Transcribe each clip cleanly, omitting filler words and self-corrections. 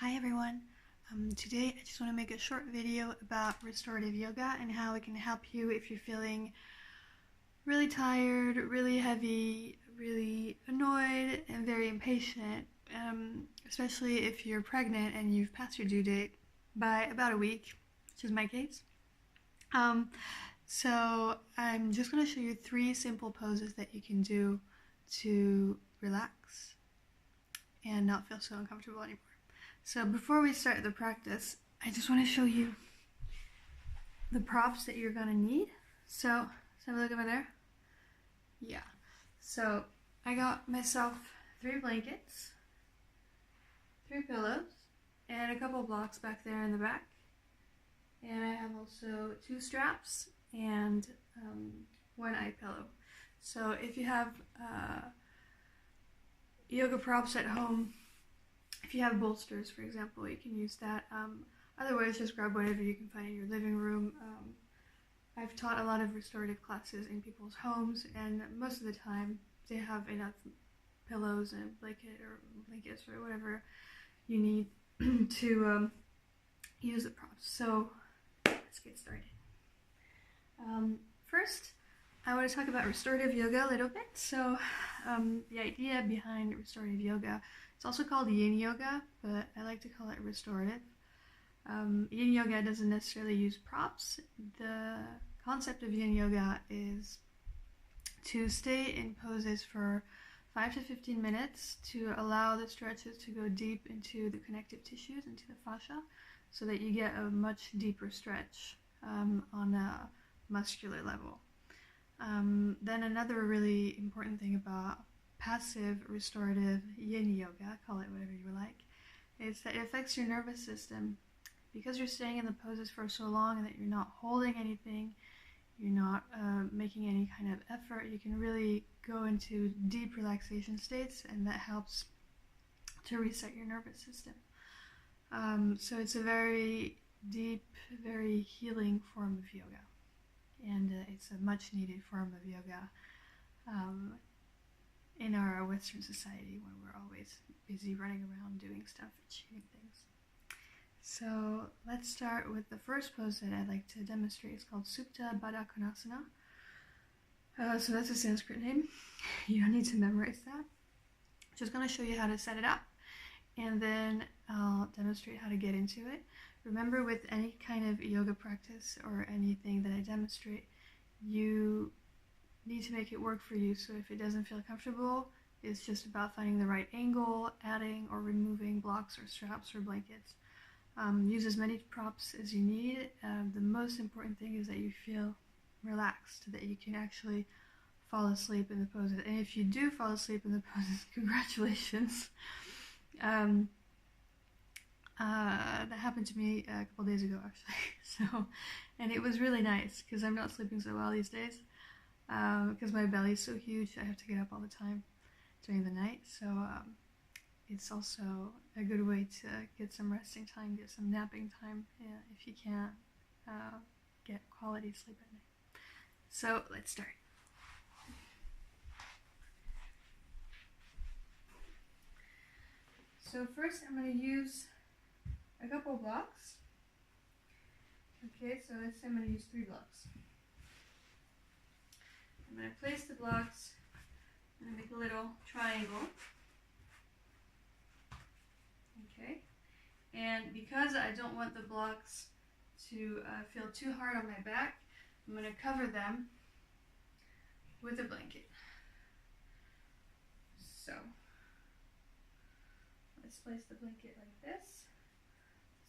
Hi everyone. Today I just want to make a short video about restorative yoga and how it can help you if you're feeling really tired, really heavy, really annoyed, and very impatient, especially if you're pregnant and you've passed your due date by about a week, which is my case. So I'm just going to show you 3 simple poses that you can do to relax and not feel so uncomfortable anymore. So before we start the practice, I just want to show you the props that you're going to need. So let's have a look over there. Yeah. So I got myself 3 blankets, 3 pillows, and a couple blocks back there in the back. And I have also 2 straps and 1 eye pillow. So if you have yoga props at home, if you have bolsters, for example, you can use that. Otherwise, just grab whatever you can find in your living room. I've taught a lot of restorative classes in people's homes, and most of the time they have enough pillows and blankets or whatever you need to use the props. So let's get started. First, I want to talk about restorative yoga a little bit. So the idea behind restorative yoga, it's also called yin yoga, but I like to call it restorative. Yin yoga doesn't necessarily use props. The concept of yin yoga is to stay in poses for 5 to 15 minutes to allow the stretches to go deep into the connective tissues, into the fascia, so that you get a much deeper stretch on a muscular level. Then another really important thing about passive restorative yin yoga, call it whatever you like, is that it affects your nervous system. Because you're staying in the poses for so long and that you're not holding anything, you're not making any kind of effort, you can really go into deep relaxation states, and that helps to reset your nervous system. So it's a very deep, very healing form of yoga. And it's a much needed form of yoga in our Western society when we're always busy running around doing stuff, achieving things. So let's start with the first pose that I'd like to demonstrate. It's called Supta Baddha Konasana. So that's a Sanskrit name. You don't need to memorize that. Just going to show you how to set it up, and then I'll demonstrate how to get into it. Remember, with any kind of yoga practice or anything that I demonstrate, you need to make it work for you. So if it doesn't feel comfortable, it's just about finding the right angle, adding or removing blocks or straps or blankets. Use as many props as you need. The most important thing is that you feel relaxed, that you can actually fall asleep in the poses. And if you do fall asleep in the poses, congratulations. That happened to me a couple days ago, actually. And it was really nice because I'm not sleeping so well these days because my belly is so huge. I have to get up all the time during the night. So it's also a good way to get some resting time, get some napping time if you can't get quality sleep at night. So let's start. So first I'm going to use a couple blocks. Okay, so let's say I'm going to use 3 blocks. I'm going to place the blocks, I'm going to make a little triangle. Okay, and because I don't want the blocks to feel too hard on my back, I'm going to cover them with a blanket. So let's place the blanket like this.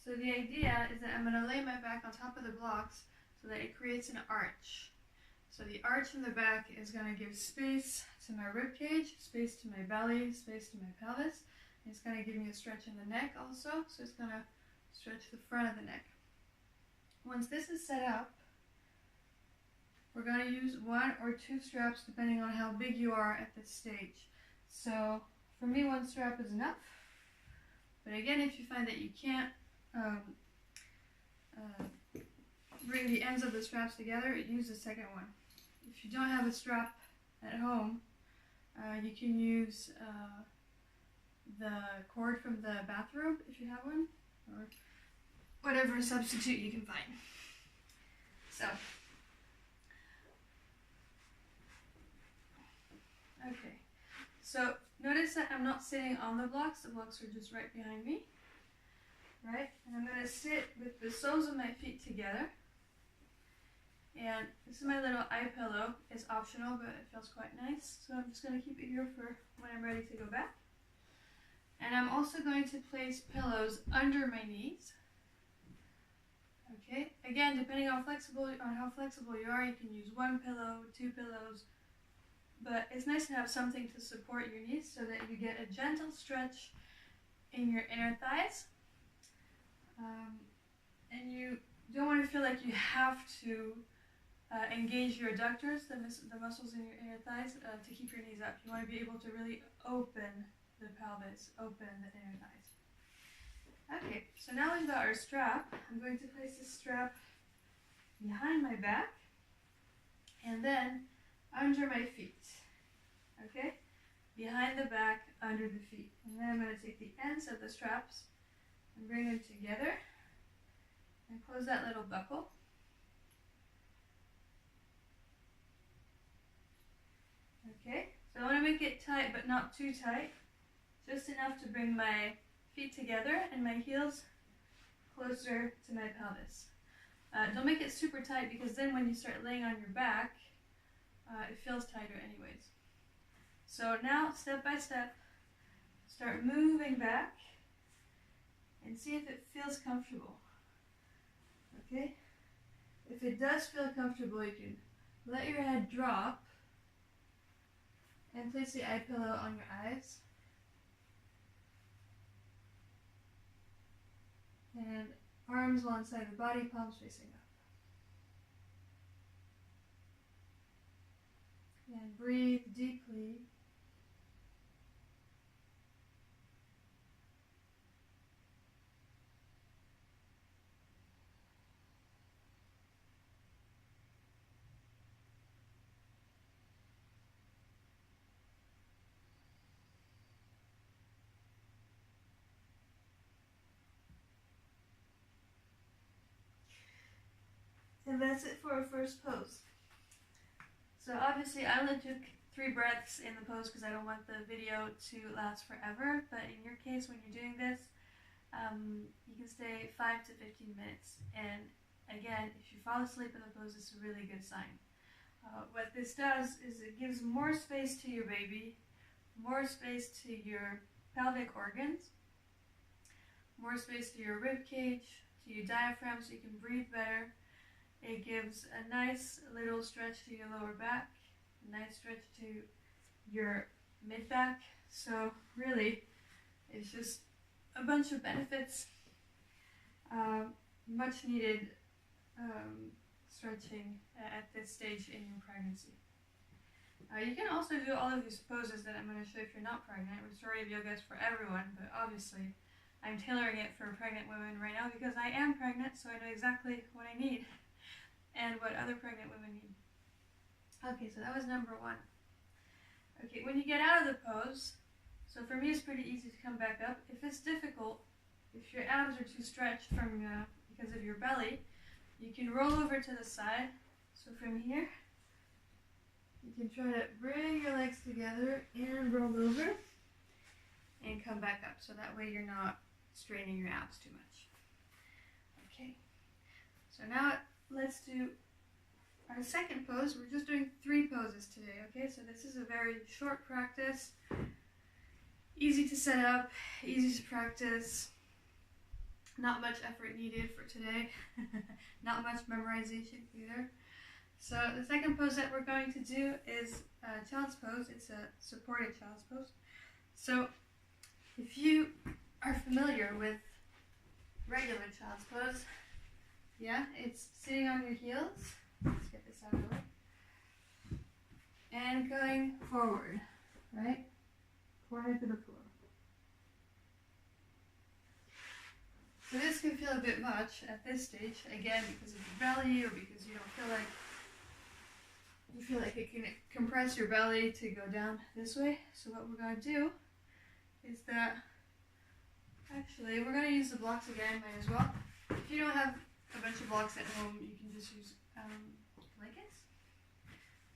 So the idea is that I'm going to lay my back on top of the blocks so that it creates an arch. So the arch in the back is going to give space to my rib cage, space to my belly, space to my pelvis. It's going to give me a stretch in the neck also, so it's going to stretch the front of the neck. Once this is set up, we're going to use 1 or 2 straps depending on how big you are at this stage. So for me, 1 strap is enough. But again, if you find that you can't bring the ends of the straps together, use the second one. If you don't have a strap at home, you can use the cord from the bathrobe if you have one, or whatever substitute you can find. So, okay. So notice that I'm not sitting on the blocks are just right behind me, right? And I'm going to sit with the soles of my feet together. And this is my little eye pillow. It's optional, but it feels quite nice. So I'm just going to keep it here for when I'm ready to go back. And I'm also going to place pillows under my knees. Okay, again, depending on how flexible you are, you can use one pillow, two pillows, but it's nice to have something to support your knees so that you get a gentle stretch in your inner thighs. And you don't want to feel like you have to engage your adductors, the muscles in your inner thighs, to keep your knees up. You want to be able to really open the pelvis, open the inner thighs. Okay, so now we've got our strap. I'm going to place the strap behind my back and then under my feet. Okay? Behind the back, under the feet. And then I'm going to take the ends of the straps and bring them together and close that little buckle. Okay, so I want to make it tight but not too tight. Just enough to bring my feet together and my heels closer to my pelvis. Don't make it super tight because then when you start laying on your back, it feels tighter anyways. So now, step by step, start moving back and see if it feels comfortable. Okay? If it does feel comfortable, you can let your head drop and place the eye pillow on your eyes. And arms alongside the body, palms facing up. And breathe deeply. And that's it for our first pose. So obviously I only took 3 breaths in the pose because I don't want the video to last forever, but in your case when you're doing this, you can stay 5 to 15 minutes. And again, if you fall asleep in the pose, it's a really good sign. What this does is it gives more space to your baby, more space to your pelvic organs, more space to your rib cage, to your diaphragm so you can breathe better. It gives a nice little stretch to your lower back, a nice stretch to your mid-back. So really, it's just a bunch of benefits, much needed stretching at this stage in your pregnancy. You can also do all of these poses that I'm going to show if you're not pregnant. Restorative yoga is for everyone, but obviously I'm tailoring it for pregnant women right now because I am pregnant, so I know exactly what I need and what other pregnant women need. Okay, so that was number 1. Okay, when you get out of the pose, so for me it's pretty easy to come back up. If it's difficult, if your abs are too stretched from because of your belly, you can roll over to the side. So from here, you can try to bring your legs together and roll over and come back up. So that way you're not straining your abs too much. Okay, so now let's do our second pose. We're just doing 3 poses today, okay? So this is a very short practice. Easy to set up, easy to practice. Not much effort needed for today. Not much memorization either. So the second pose that we're going to do is child's pose. It's a supported child's pose. So if you are familiar with regular child's pose, yeah, it's sitting on your heels. Let's get this out of the way. And going forward, right? Forehead to the floor. So this can feel a bit much at this stage, again, because of your belly or because you don't feel like it can compress your belly to go down this way. So what we're going to do is that actually we're going to use the blocks again, might as well. If you don't have a bunch of blocks at home, you can just use blankets.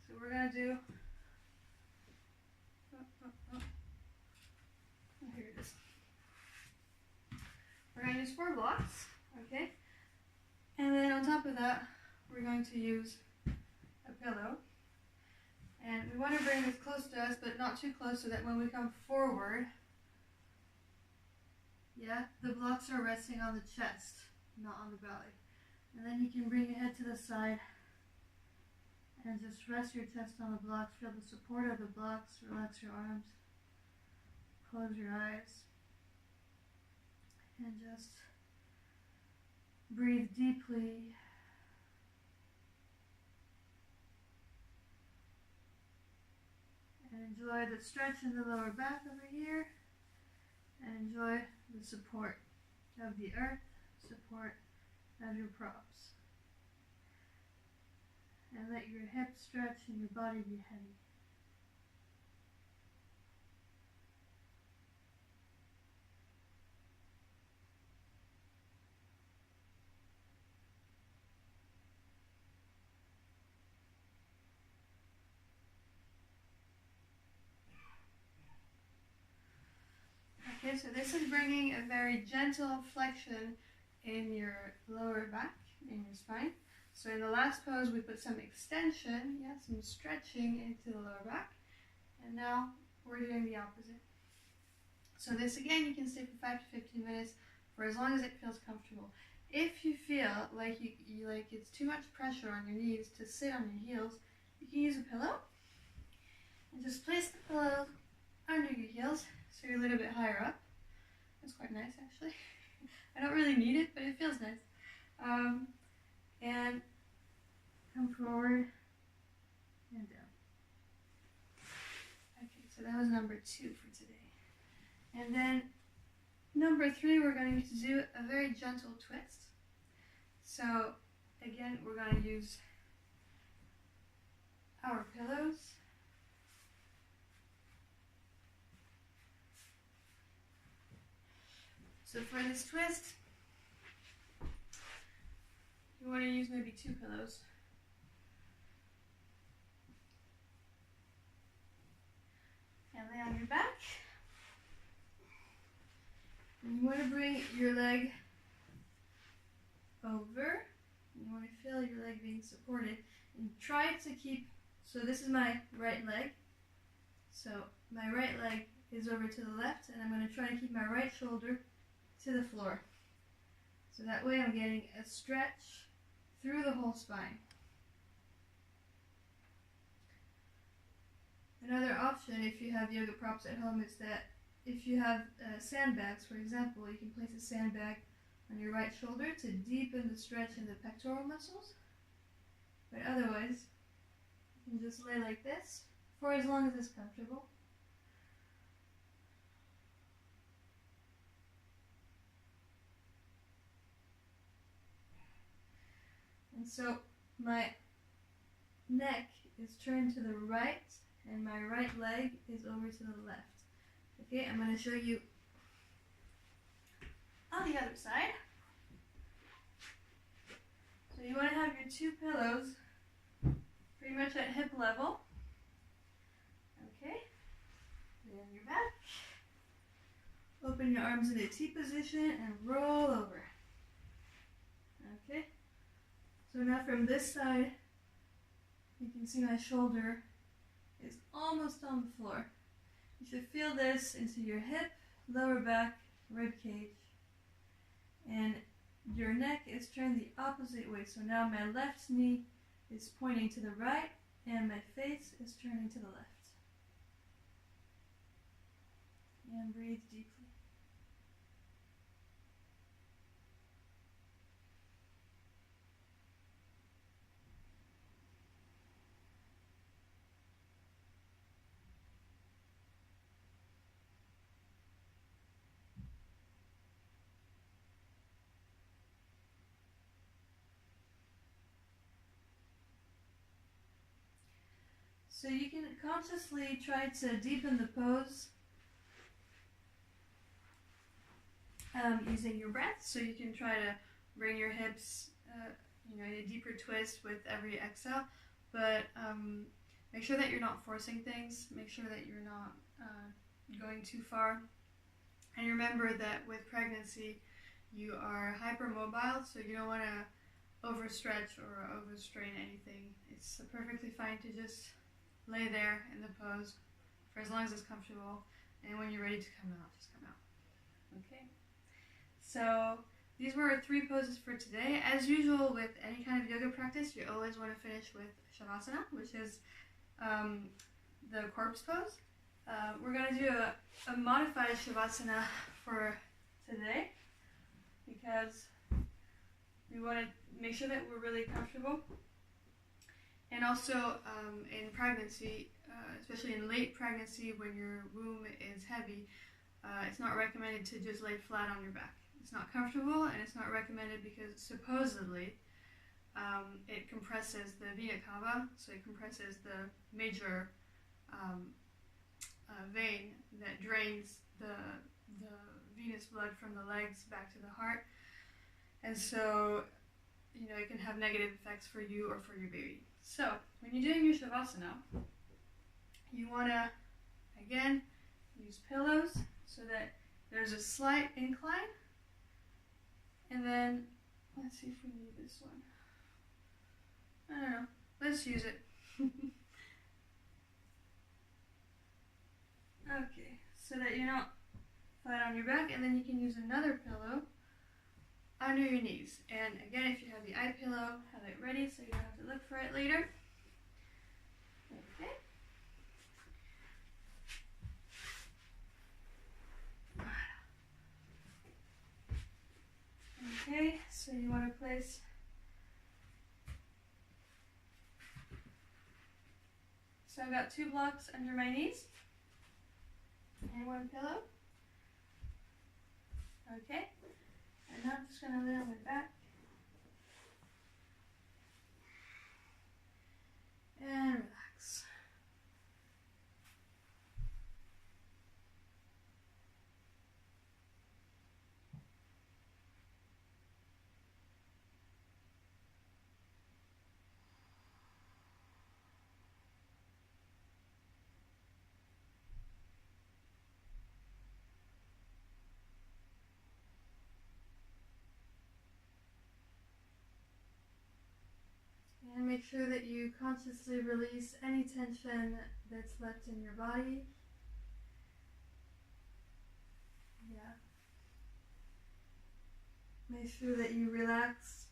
So we're going to do, oh, here it is. We're going to use 4 blocks, okay? And then on top of that, we're going to use a pillow. And we want to bring this close to us, but not too close, so that when we come forward, yeah, the blocks are resting on the chest, not on the belly. And then you can bring your head to the side and just rest your chest on the blocks. Feel the support of the blocks. Relax your arms. Close your eyes. And just breathe deeply. And enjoy the stretch in the lower back over here. And enjoy the support of the earth, support of your props. And let your hips stretch and your body be heavy. Okay, so this is bringing a very gentle flexion in your lower back, in your spine. So in the last pose, we put some extension, yeah, some stretching into the lower back. And now we're doing the opposite. So this again, you can stay for 5 to 15 minutes for as long as it feels comfortable. If you feel like like it's too much pressure on your knees to sit on your heels, you can use a pillow and just place the pillow under your heels so you're a little bit higher up. That's quite nice, actually. I don't really need it, but it feels nice. And come forward and down. Okay, so that was number 2 for today. And then number 3, we're going to do a very gentle twist. So again, we're going to use our pillows. So for this twist, you want to use maybe 2 pillows. And lay on your back. And you want to bring your leg over. You want to feel your leg being supported. And try to keep, so this is my right leg. So my right leg is over to the left, and I'm going to try to keep my right shoulder to the floor. So that way I'm getting a stretch through the whole spine. Another option, if you have yoga props at home, is that if you have sandbags, for example, you can place a sandbag on your right shoulder to deepen the stretch in the pectoral muscles. But otherwise, you can just lay like this for as long as it's comfortable. And so my neck is turned to the right and my right leg is over to the left. Okay, I'm going to show you on the other side. So you want to have your 2 pillows pretty much at hip level. Okay, lay on your back. Open your arms in a T position and roll over. Okay, so now from this side, you can see my shoulder is almost on the floor. You should feel this into your hip, lower back, rib cage. And your neck is turned the opposite way. So now my left knee is pointing to the right and my face is turning to the left. And breathe deeply. So you can consciously try to deepen the pose using your breath. So you can try to bring your hips in a deeper twist with every exhale, but make sure that you're not forcing things. Make sure that you're not going too far. And remember that with pregnancy, you are hypermobile, so you don't want to overstretch or overstrain anything. It's perfectly fine to just lay there in the pose for as long as it's comfortable, and when you're ready to come out, just come out. Okay. So these were our 3 poses for today. As usual with any kind of yoga practice, you always want to finish with Shavasana, which is the corpse pose. We're going to do a modified Shavasana for today because we want to make sure that we're really comfortable. And also in pregnancy, especially in late pregnancy when your womb is heavy, it's not recommended to just lay flat on your back. It's not comfortable, and it's not recommended because supposedly it compresses the vena cava, so it compresses the major vein that drains the venous blood from the legs back to the heart, and so it can have negative effects for you or for your baby. So when you're doing your Shavasana, you want to again use pillows so that there's a slight incline. And then, let's see if we need this one. I don't know. Let's use it. Okay, so that you're not flat on your back, and then you can use another pillow under your knees. And again, if you have the eye pillow, have it ready so you don't have to look for it later. Okay. Okay, so you want to place so I've got 2 blocks under my knees and 1 pillow. Okay, and now I'm just going to lay on my back and relax. And make sure that you consciously release any tension that's left in your body. Yeah. Make sure that you relax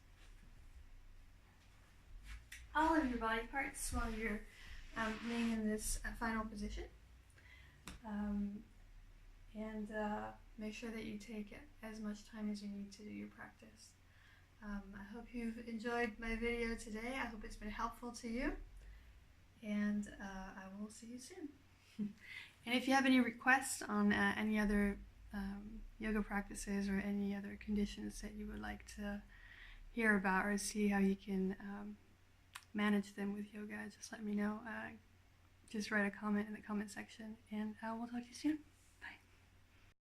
all of your body parts while you're laying in this final position. And make sure that you take as much time as you need to do your practice. I hope you've enjoyed my video today. I hope it's been helpful to you, and I will see you soon. And if you have any requests on any other yoga practices or any other conditions that you would like to hear about or see how you can manage them with yoga, just let me know. Just write a comment in the comment section, and we'll talk to you soon.